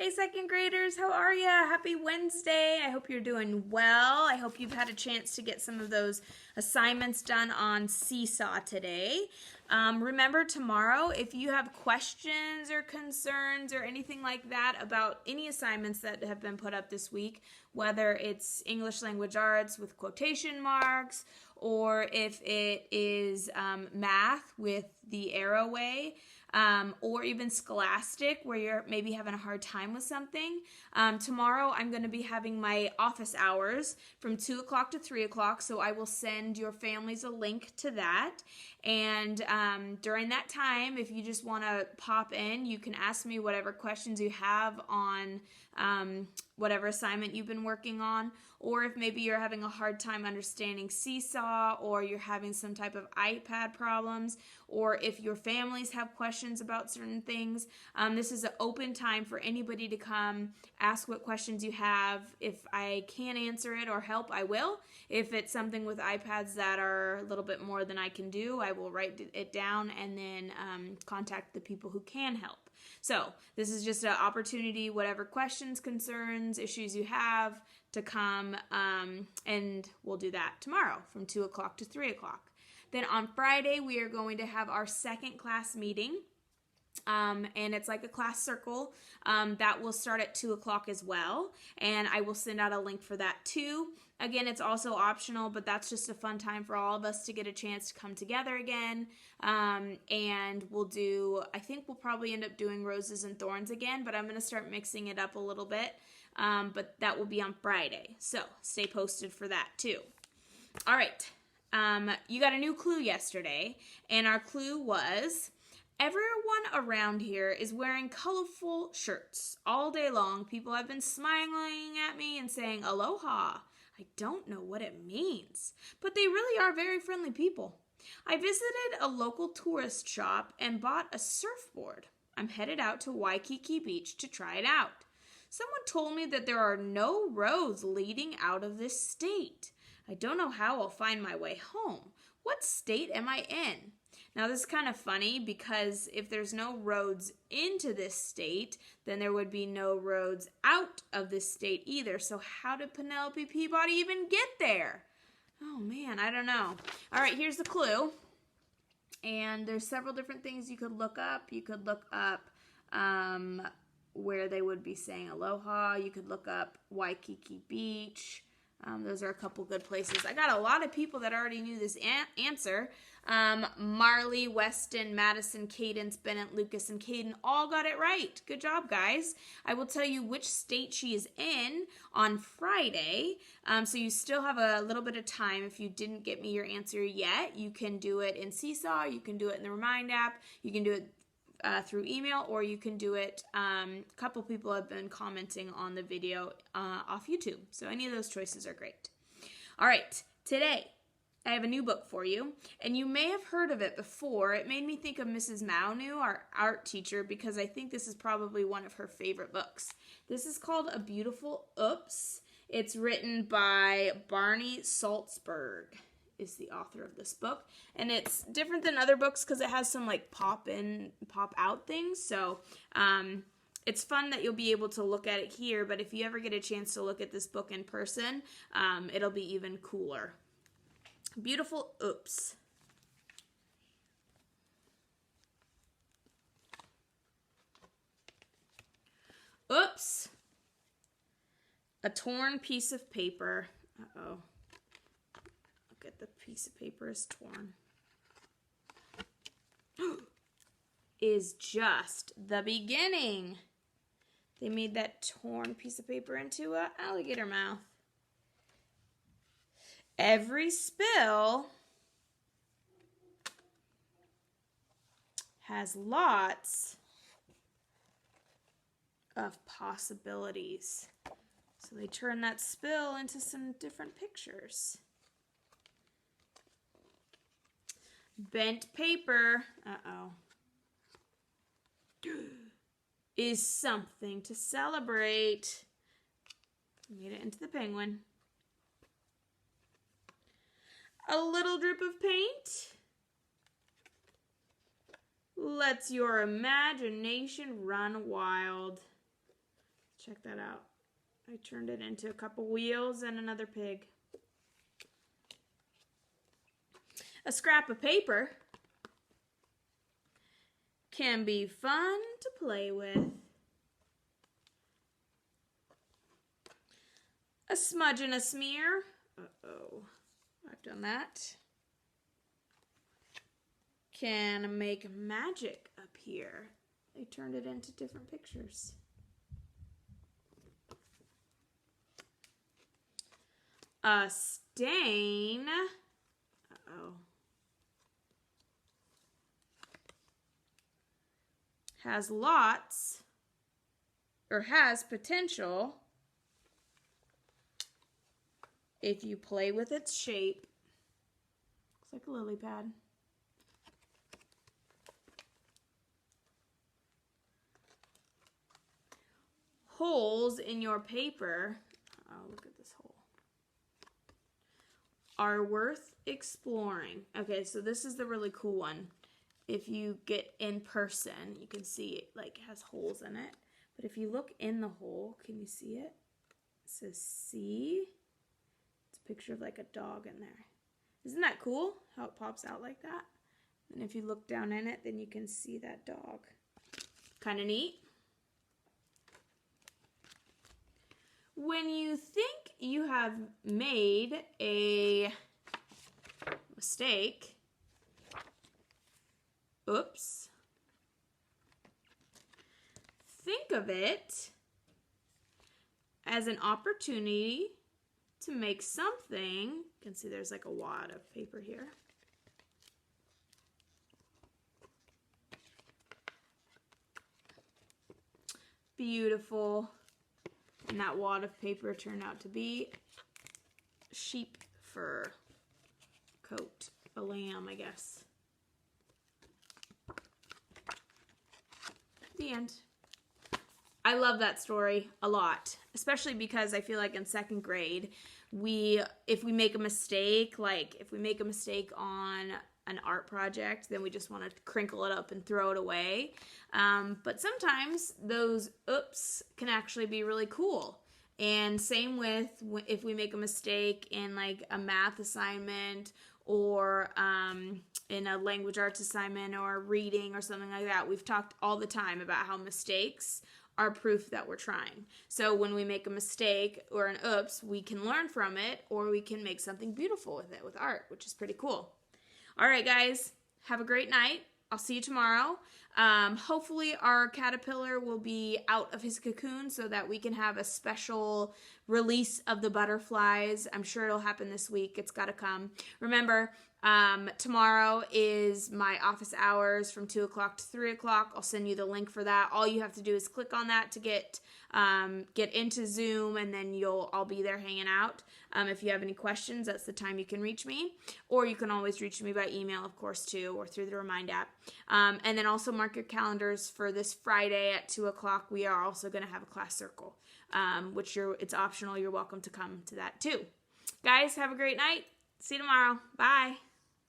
Hey, second graders, how are ya? Happy Wednesday. I hope you're doing well. I hope you've had a chance to get some of those assignments done on Seesaw today. Remember, tomorrow, if you have questions or concerns or anything like that about any assignments that have been put up this week, whether it's English Language Arts with quotation marks, or if it is math with the arrow way, or even Scholastic where you're maybe having a hard time with something. Tomorrow I'm going to be having my office hours from 2 o'clock to 3 o'clock, so I will send your families a link to that. And during that time, if you just want to pop in, you can ask me whatever questions you have on whatever assignment you've been working on, or if maybe you're having a hard time understanding Seesaw, or you're having some type of iPad problems, or if your families have questions about certain things. This is an open time for anybody to come ask what questions you have. If I can answer it or help, I will. If it's something with iPads that are a little bit more than I can do, I will write it down and then contact the people who can help. So this is just an opportunity, whatever questions, concerns, issues you have, to come, and we'll do that tomorrow from 2 o'clock to 3 o'clock. Then on Friday, we are going to have our second class meeting, and it's like a class circle that will start at 2 o'clock as well, and I will send out a link for that too. Again, it's also optional, but that's just a fun time for all of us to get a chance to come together again, and I think we'll probably end up doing Roses and Thorns again, but I'm going to start mixing it up a little bit, but that will be on Friday, so stay posted for that too. All right, you got a new clue yesterday, and our clue was: everyone around here is wearing colorful shirts. All day long, people have been smiling at me and saying aloha. I don't know what it means, but they really are very friendly people. I visited a local tourist shop and bought a surfboard. I'm headed out to Waikiki Beach to try it out. Someone told me that there are no roads leading out of this state. I don't know how I'll find my way home. What state am I in? Now, this is kind of funny because if there's no roads into this state, then there would be no roads out of this state either. So how did Penelope Peabody even get there? Oh, man, I don't know. All right, here's the clue. And there's several different things you could look up. You could look up where they would be saying aloha. You could look up Waikiki Beach. Those are a couple good places. I got a lot of people that already knew this answer. Marley, Weston, Madison, Cadence, Bennett, Lucas, and Caden all got it right. Good job, guys. I will tell you which state she is in on Friday. So you still have a little bit of time. If you didn't get me your answer yet, you can do it in Seesaw. You can do it in the Remind app. You can do it through email, or you can do it, a couple people have been commenting on the video off YouTube, so any of those choices are great. All right, today I have a new book for you, and you may have heard of it before. It made me think of Mrs. Maunu, our art teacher, because I think this is probably one of her favorite books. This is called A Beautiful Oops. It's written by Barney Salzberg, is the author of this book, and it's different than other books because it has some like pop in, pop out things, so it's fun that you'll be able to look at it here, but if you ever get a chance to look at this book in person, it'll be even cooler. Beautiful Oops. Oops. A torn piece of paper. Uh-oh. At the piece of paper is torn, is just the beginning. They made that torn piece of paper into an alligator mouth. Every spill has lots of possibilities. So they turn that spill into some different pictures. Bent paper, is something to celebrate. Made it into the penguin. A little drip of paint lets your imagination run wild. Check that out. I turned it into a couple wheels and another pig. A scrap of paper can be fun to play with. A smudge and a smear. Uh-oh, I've done that. Can make magic appear. They turned it into different pictures. A stain. Uh-oh. Has lots, or has potential if you play with its shape. Looks like a lily pad. Holes in your paper, oh, look at this hole, are worth exploring. Okay, so this is the really cool one. If you get in person, you can see it like has holes in it. But if you look in the hole, can you see it? It says see. It's a picture of like a dog in there. Isn't that cool how it pops out like that? And if you look down in it, then you can see that dog. Kind of neat. When you think you have made a mistake, oops, think of it as an opportunity to make something. You can see there's like a wad of paper here. Beautiful. And that wad of paper turned out to be sheep fur coat, a lamb, I guess. The end. I love that story a lot, especially because I feel like in second grade, if we make a mistake, like if we make a mistake on an art project, then we just want to crinkle it up and throw it away. But sometimes those oops can actually be really cool. And same with if we make a mistake in like a math assignment or in a language arts assignment or reading or something like that. We've talked all the time about how mistakes are proof that we're trying. So when we make a mistake or an oops, we can learn from it, or we can make something beautiful with it with art, which is pretty cool. All right, guys, have a great night. I'll see you tomorrow. Hopefully our caterpillar will be out of his cocoon so that we can have a special release of the butterflies. I'm sure it'll happen this week. It's got to come. Remember, tomorrow is my office hours from 2 o'clock to 3 o'clock. I'll send you the link for that. All you have to do is click on that to get into Zoom, and then I'll be there hanging out. If you have any questions, that's the time you can reach me. Or you can always reach me by email, of course, too, or through the Remind app. And then also mark your calendars for this Friday at 2 o'clock. We are also going to have a class circle, which it's optional. You're welcome to come to that, too. Guys, have a great night. See you tomorrow. Bye.